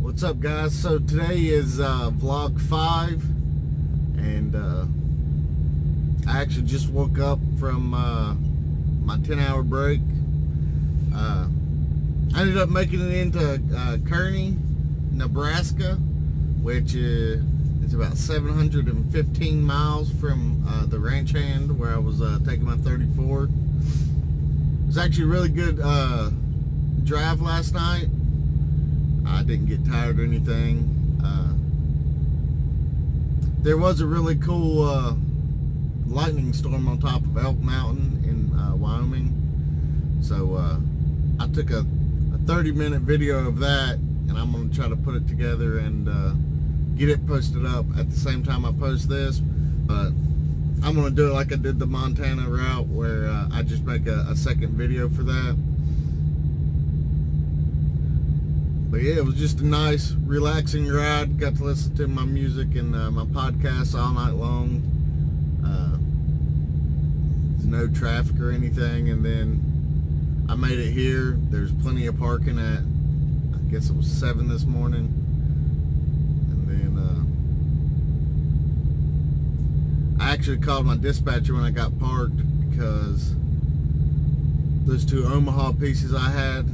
What's up, guys? So today is vlog 5, and I actually just woke up from my 10-hour break. I ended up making it into Kearney, Nebraska, which is about 715 miles from the ranch hand where I was taking my 34. It was actually a really good drive last night. I didn't get tired or anything. There was a really cool lightning storm on top of Elk Mountain in Wyoming. So I took a 30-minute video of that, and I'm going to try to put it together and get it posted up at the same time I post this. But I'm going to do it like I did the Montana route, where I just make a second video for that. But yeah, it was just a nice, relaxing ride. Got to listen to my music and my podcasts all night long. There's no traffic or anything. And then I made it here. There's plenty of parking at, I guess it was 7 this morning. And then I actually called my dispatcher when I got parked, because those 2 Omaha pieces I had,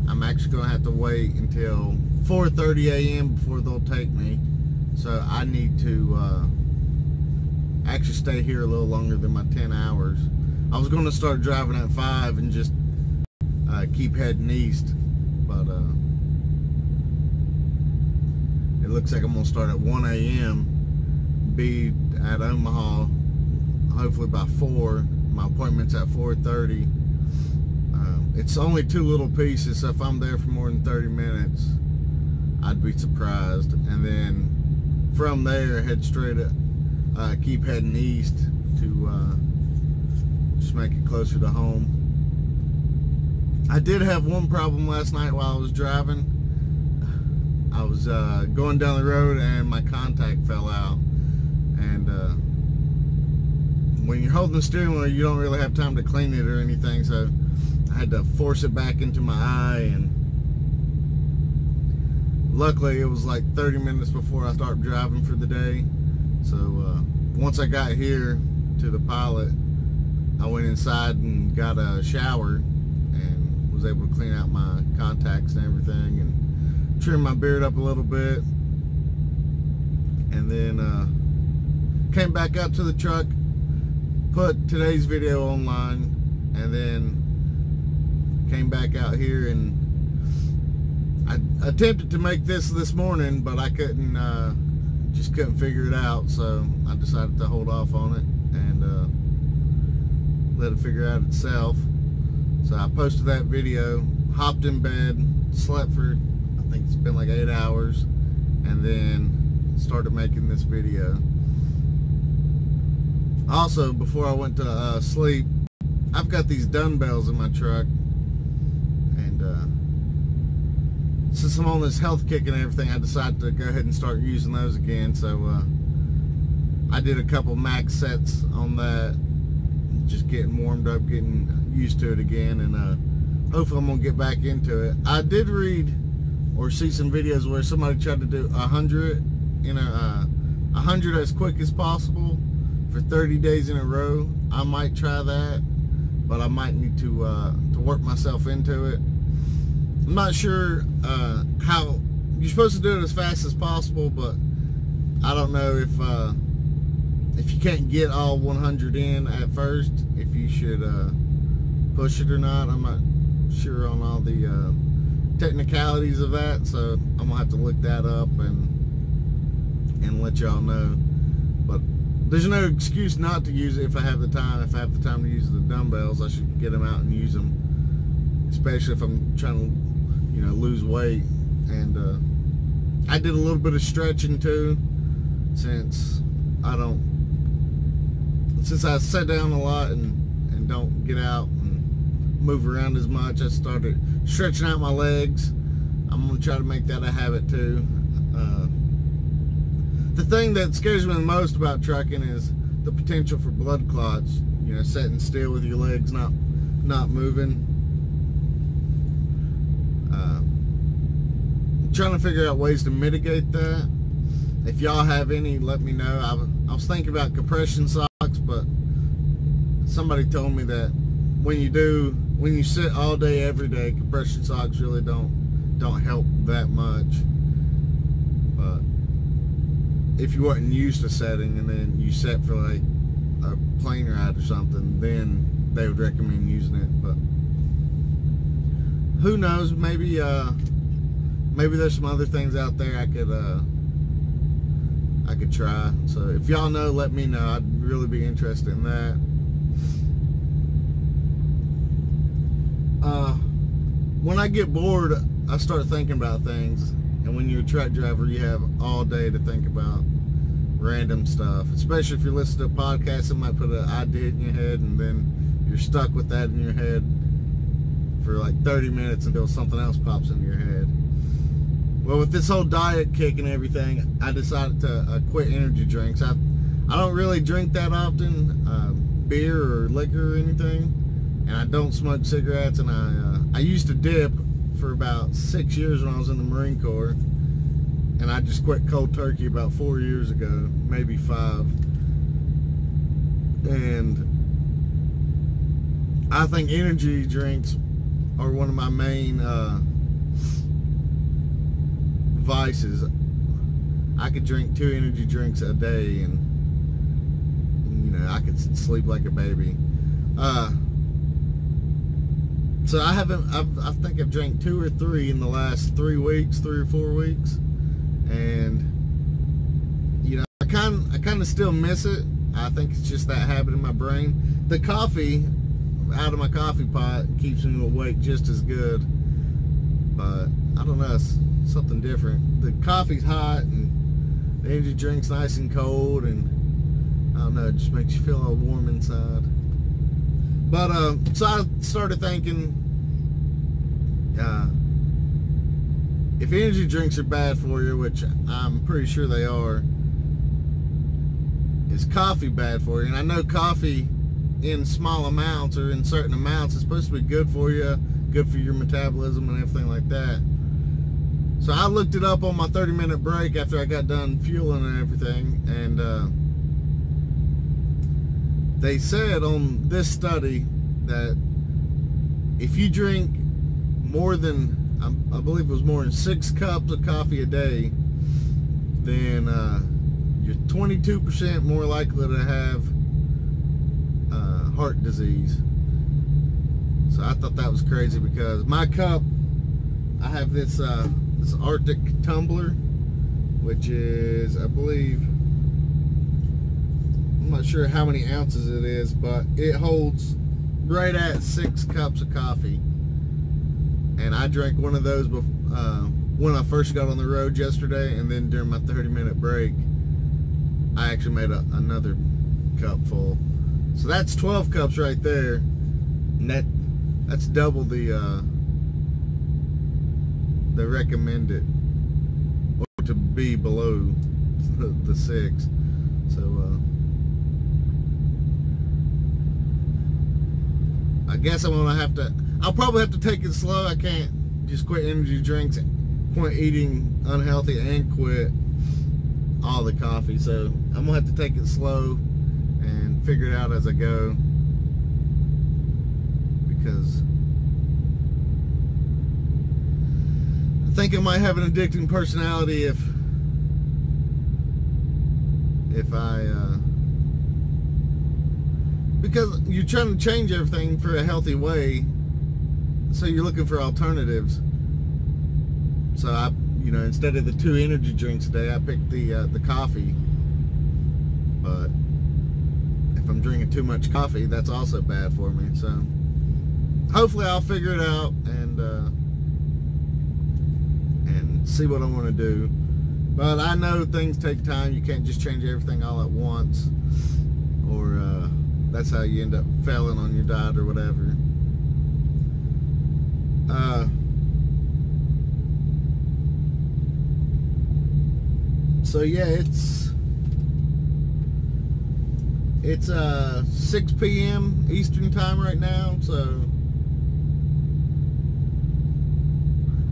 I'm actually going to have to wait until 4:30 a.m. before they'll take me. So I need to actually stay here a little longer than my 10 hours. I was going to start driving at 5 and just keep heading east. But it looks like I'm going to start at 1 a.m. be at Omaha hopefully by 4. My appointment's at 4:30. It's only 2 little pieces, so if I'm there for more than 30 minutes, I'd be surprised. And then from there, head straight up, keep heading east to just make it closer to home. I did have one problem last night while I was driving. I was going down the road and my contact fell out. And when you're holding the steering wheel, you don't really have time to clean it or anything, so I had to force it back into my eye. And luckily it was like 30 minutes before I started driving for the day. So once I got here to the pilot, I went inside and got a shower and was able to clean out my contacts and everything and trim my beard up a little bit. And then came back out to the truck, put today's video online, and then came back out here. And I attempted to make this morning, but I couldn't, just couldn't figure it out. So I decided to hold off on it and let it figure out itself. So I posted that video, hopped in bed, slept for, I think it's been like 8 hours, and then started making this video. Also, before I went to sleep, I've got these dumbbells in my truck. Since I'm on this health kick and everything, I decided to go ahead and start using those again. So I did a couple max sets on that, just getting warmed up, getting used to it again, and hopefully I'm gonna get back into it. I did read or see some videos where somebody tried to do 100, 100 as quick as possible for 30 days in a row. I might try that, but I might need to work myself into it. I'm not sure how you're supposed to do it as fast as possible, but I don't know if you can't get all 100 in at first, if you should push it or not. I'm not sure on all the technicalities of that, so I'm gonna have to look that up and let y'all know. But there's no excuse not to use it if I have the time. If I have the time to use the dumbbells, I should get them out and use them, especially if I'm trying to, lose weight. And I did a little bit of stretching too, since I sit down a lot and don't get out and move around as much. I started stretching out my legs. I'm gonna try to make that a habit too. The thing that scares me the most about trucking is the potential for blood clots. Sitting still with your legs not moving. trying to figure out ways to mitigate that. If y'all have any, let me know. I was thinking about compression socks, but somebody told me that when you sit all day every day, compression socks really don't help that much. But if you weren't used to setting and then you set for like a plane ride or something, then they would recommend using it. But who knows, maybe there's some other things out there I could try. So if y'all know, let me know. I'd really be interested in that. When I get bored, I start thinking about things, and when you're a truck driver, you have all day to think about random stuff. Especially if you're listening to a podcast, it might put an idea in your head, and then you're stuck with that in your head for like 30 minutes until something else pops into your head. Well, with this whole diet kick and everything, I decided to quit energy drinks. I don't really drink that often, beer or liquor or anything, and I don't smoke cigarettes. And I used to dip for about 6 years when I was in the Marine Corps, and I just quit cold turkey about 4 years ago, maybe 5. And I think energy drinks are one of my main vices. I could drink 2 energy drinks a day, and you know, I could sleep like a baby. So I think I've drank 2 or 3 in the last 3 or 4 weeks, and you know, I kind of still miss it. I think it's just that habit in my brain. The coffee out of my coffee pot keeps me awake just as good, but I don't know, it's something different. The coffee's hot and the energy drink's nice and cold, and I don't know, it just makes you feel all warm inside. But so I started thinking, if energy drinks are bad for you, which I'm pretty sure they are, is coffee bad for you? And I know coffee in small amounts or in certain amounts is supposed to be good for you, good for your metabolism and everything like that. So I looked it up on my 30-minute break after I got done fueling and everything, and they said on this study that if you drink more than, I believe it was more than 6 cups of coffee a day, then you're 22% more likely to have heart disease. So I thought that was crazy, because my cup, I have this this Arctic tumbler, which is, I believe, I'm not sure how many ounces it is, but it holds right at 6 cups of coffee. And I drank one of those when I first got on the road yesterday, and then during my 30-minute break, I actually made another cup full. So that's 12 cups right there, and that's double the recommended, or to be below the 6. So I guess I'll probably have to take it slow. I can't just quit energy drinks, quit eating unhealthy, and quit all the coffee. So I'm gonna have to take it slow and figure it out as I go, because I think I might have an addicting personality if I because you're trying to change everything for a healthy way, so you're looking for alternatives. So I, you know, instead of the 2 energy drinks a day, I picked the coffee. But if I'm drinking too much coffee, that's also bad for me. So hopefully I'll figure it out and see what I want to do. But I know things take time. You can't just change everything all at once, or that's how you end up failing on your diet or whatever. So yeah, it's 6 p.m. Eastern time right now, so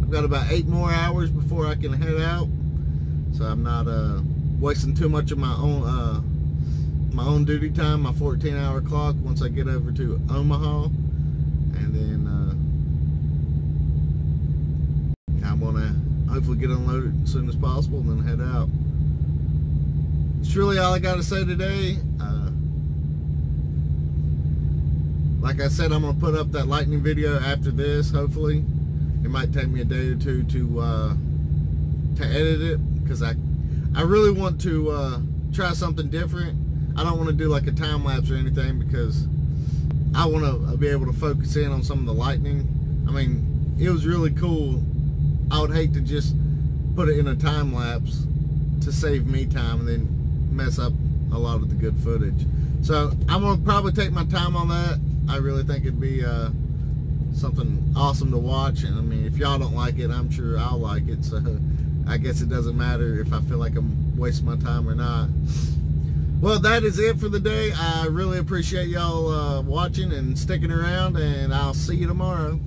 I've got about 8 more hours before I can head out, so I'm not wasting too much of my own duty time, my 14-hour clock, once I get over to Omaha. And then I'm gonna hopefully get unloaded as soon as possible and then head out. It's really all I got to say today. Like I said, I'm gonna put up that lightning video after this. Hopefully, it might take me a day or two to edit it, because I really want to try something different. I don't want to do like a time lapse or anything, because I want to be able to focus in on some of the lightning. I mean, it was really cool. I would hate to just put it in a time lapse to save me time and then mess up a lot of the good footage. So I'm gonna probably take my time on that. I really think it'd be something awesome to watch, and I mean, if y'all don't like it, I'm sure I'll like it. So I guess it doesn't matter if I feel like I'm wasting my time or not. Well, that is it for the day. I really appreciate y'all watching and sticking around, and I'll see you tomorrow.